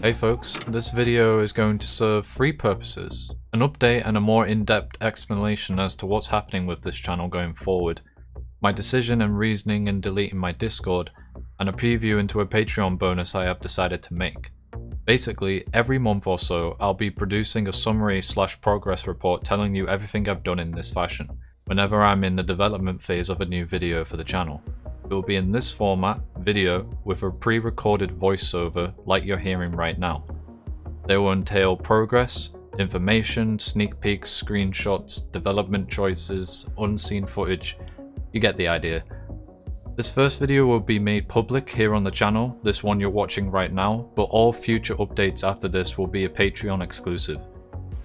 Hey folks, this video is going to serve three purposes: an update and a more in-depth explanation as to what's happening with this channel going forward, my decision and reasoning in deleting my Discord, and a preview into a Patreon bonus I have decided to make. Basically, every month or so, I'll be producing a summary/progress report telling you everything I've done in this fashion, whenever I'm in the development phase of a new video for the channel. It will be in this format, video, with a pre-recorded voiceover like you're hearing right now. They will entail progress, information, sneak peeks, screenshots, development choices, unseen footage. You get the idea. This first video will be made public here on the channel, this one you're watching right now, but all future updates after this will be a Patreon exclusive.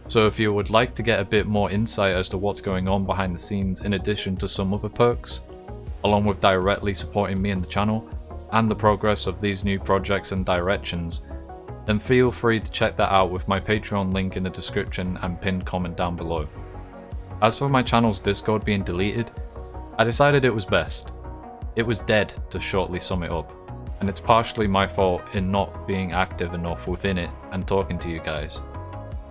So if you would like to get a bit more insight as to what's going on behind the scenes in addition to some other perks, along with directly supporting me and the channel, and the progress of these new projects and directions, then feel free to check that out with my Patreon link in the description and pinned comment down below. As for my channel's Discord being deleted, I decided it was best. It was dead, to shortly sum it up, and it's partially my fault in not being active enough within it and talking to you guys.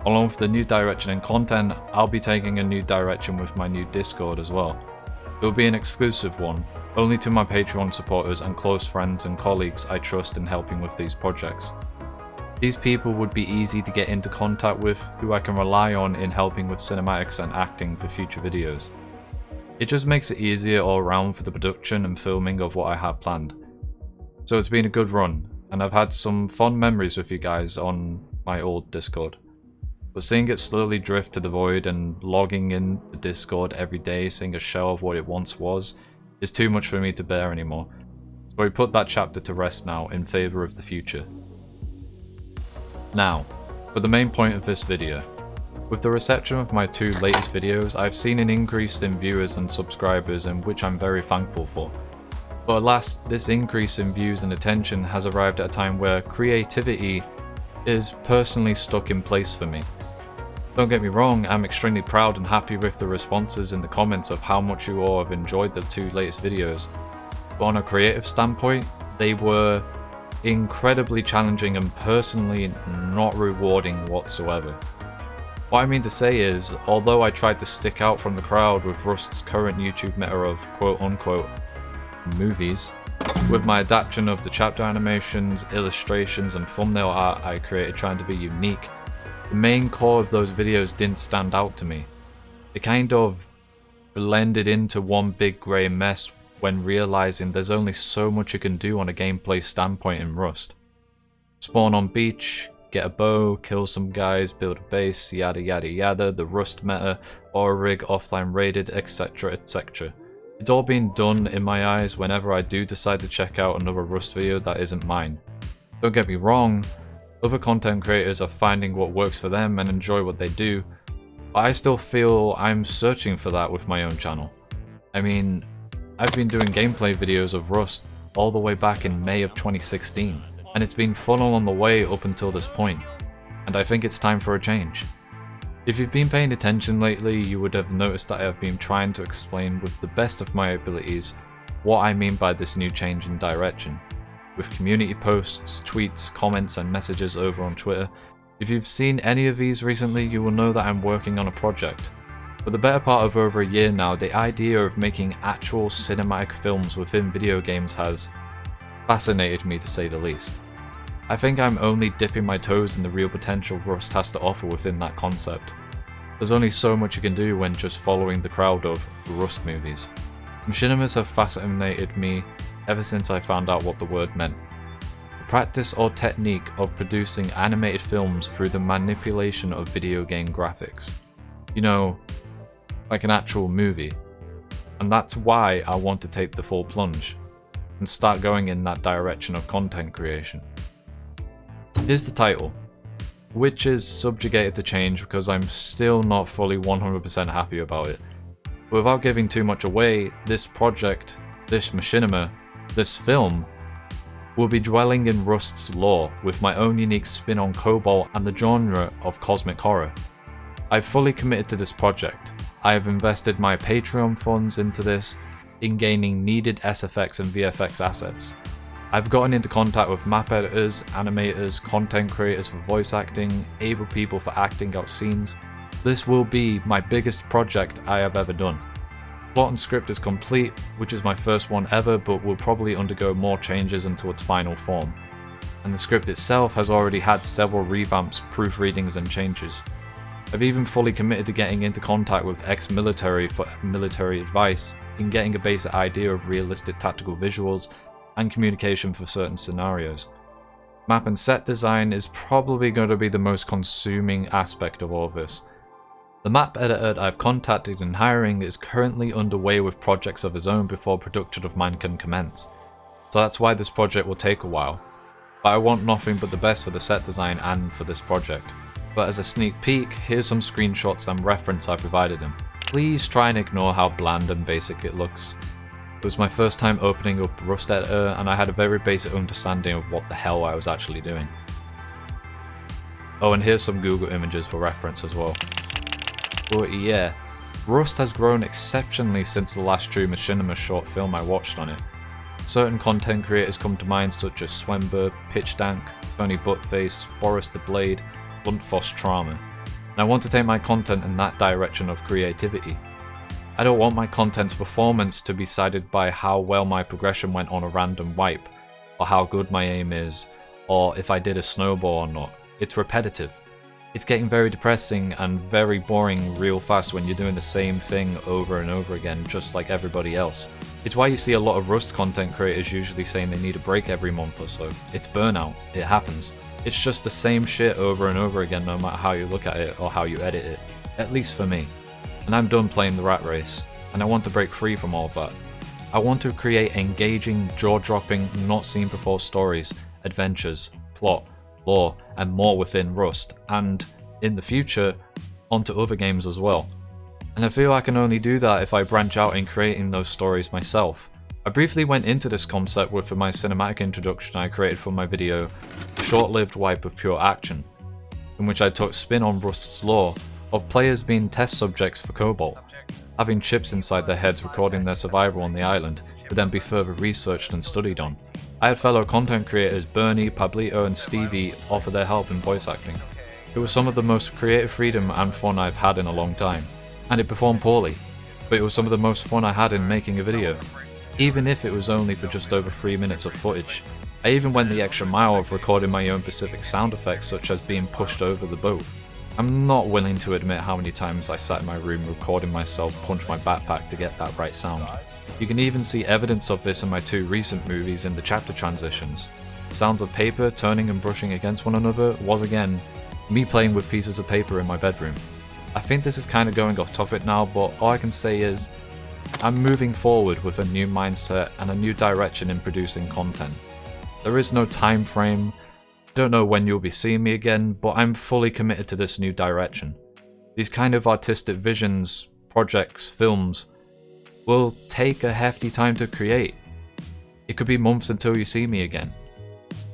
Along with the new direction and content, I'll be taking a new direction with my new Discord as well. It will be an exclusive one, only to my Patreon supporters and close friends and colleagues I trust in helping with these projects. These people would be easy to get into contact with, who I can rely on in helping with cinematics and acting for future videos. It just makes it easier all around for the production and filming of what I have planned. So it's been a good run, and I've had some fond memories with you guys on my old Discord. But seeing it slowly drift to the void and logging in the Discord every day seeing a shell of what it once was is too much for me to bear anymore. So I put that chapter to rest now in favour of the future. Now, for the main point of this video. With the reception of my two latest videos, I've seen an increase in viewers and subscribers, and which I'm very thankful for. But alas, this increase in views and attention has arrived at a time where creativity is personally stuck in place for me. Don't get me wrong, I'm extremely proud and happy with the responses in the comments of how much you all have enjoyed the two latest videos. But on a creative standpoint, they were incredibly challenging and personally not rewarding whatsoever. What I mean to say is, although I tried to stick out from the crowd with Rust's current YouTube meta of quote-unquote movies, with my adaptation of the chapter animations, illustrations and thumbnail art I created trying to be unique, the main core of those videos didn't stand out to me. They kind of blended into one big grey mess when realising there's only so much you can do on a gameplay standpoint in Rust. Spawn on beach, get a bow, kill some guys, build a base, yada yada yada, the Rust meta, or rig offline raided, etc etc. It's all been done in my eyes whenever I do decide to check out another Rust video that isn't mine. Don't get me wrong, other content creators are finding what works for them and enjoy what they do, but I still feel I'm searching for that with my own channel. I mean, I've been doing gameplay videos of Rust all the way back in May of 2016. And it's been fun along the way up until this point, and I think it's time for a change. If you've been paying attention lately, you would have noticed that I have been trying to explain with the best of my abilities what I mean by this new change in direction, with community posts, tweets, comments and messages over on Twitter. If you've seen any of these recently, you will know that I'm working on a project. For the better part of over a year now, the idea of making actual cinematic films within video games has fascinated me, to say the least. I think I'm only dipping my toes in the real potential Rust has to offer within that concept. There's only so much you can do when just following the crowd of Rust movies. Machinimas have fascinated me ever since I found out what the word meant. The practice or technique of producing animated films through the manipulation of video game graphics. You know, like an actual movie. And that's why I want to take the full plunge and start going in that direction of content creation. Here's the title, which is subjugated to change because I'm still not fully 100% happy about it. But without giving too much away, this project, this machinima, this film, will be dwelling in Rust's lore with my own unique spin on Cobalt and the genre of cosmic horror. I've fully committed to this project. I have invested my Patreon funds into this, in gaining needed SFX and VFX assets. I've gotten into contact with map editors, animators, content creators for voice acting, able people for acting out scenes. This will be my biggest project I have ever done. Plot and script is complete, which is my first one ever, but will probably undergo more changes until its final form. And the script itself has already had several revamps, proofreadings and changes. I've even fully committed to getting into contact with ex-military for military advice, in getting a basic idea of realistic tactical visuals and communication for certain scenarios. Map and set design is probably going to be the most consuming aspect of all of this. The map editor I've contacted in hiring is currently underway with projects of his own before production of mine can commence, so that's why this project will take a while. But I want nothing but the best for the set design and for this project. But as a sneak peek, here's some screenshots and reference I provided him. Please try and ignore how bland and basic it looks. It was my first time opening up Rust Editor and I had a very basic understanding of what the hell I was actually doing. Oh, and here's some Google images for reference as well. But yeah, Rust has grown exceptionally since the last true Machininma short film I watched on it. Certain content creators come to mind such as Swember, Pitchdank, Tony Buttface, Boris the Blade, Bluntfoss Trauma, and I want to take my content in that direction of creativity. I don't want my content's performance to be decided by how well my progression went on a random wipe, or how good my aim is, or if I did a snowball or not. It's repetitive. It's getting very depressing and very boring real fast when you're doing the same thing over and over again just like everybody else. It's why you see a lot of Rust content creators usually saying they need a break every month or so. It's burnout. It happens. It's just the same shit over and over again no matter how you look at it or how you edit it. At least for me. And I'm done playing the rat race. And I want to break free from all of that. I want to create engaging, jaw-dropping, not seen before stories, adventures, plot, lore, and more within Rust, and, in the future, onto other games as well. And I feel I can only do that if I branch out in creating those stories myself. I briefly went into this concept with my cinematic introduction I created for my video, A Short-Lived Wipe of Pure Action, in which I took spin on Rust's lore of players being test subjects for Cobalt, having chips inside their heads recording their survival on the island, to then be further researched and studied on. I had fellow content creators Bernie, Pablito and Stevie offer their help in voice acting. It was some of the most creative freedom and fun I've had in a long time. And it performed poorly, but it was some of the most fun I had in making a video. Even if it was only for just over 3 minutes of footage. I even went the extra mile of recording my own specific sound effects such as being pushed over the boat. I'm not willing to admit how many times I sat in my room recording myself punch my backpack to get that right sound. You can even see evidence of this in my 2 recent movies in the chapter transitions. The sounds of paper turning and brushing against one another was again me playing with pieces of paper in my bedroom. I think this is kind of going off topic now, but all I can say is I'm moving forward with a new mindset and a new direction in producing content. There is no time frame. Don't know when you'll be seeing me again, but I'm fully committed to this new direction. These kind of artistic visions, projects, films will take a hefty time to create. It could be months until you see me again.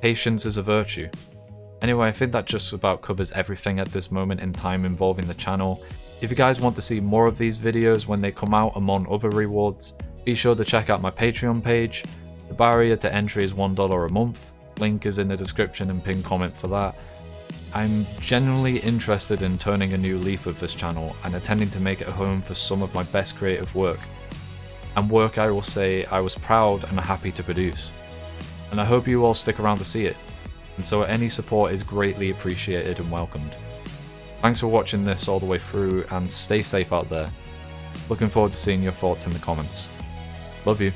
Patience is a virtue. Anyway, I think that just about covers everything at this moment in time involving the channel. If you guys want to see more of these videos when they come out among other rewards, be sure to check out my Patreon page. The barrier to entry is $1 a month. Link is in the description and pinned comment for that. I'm genuinely interested in turning a new leaf with this channel and intending to make it a home for some of my best creative work. And work I will say I was proud and happy to produce. And I hope you all stick around to see it. And so any support is greatly appreciated and welcomed. Thanks for watching this all the way through and stay safe out there. Looking forward to seeing your thoughts in the comments. Love you.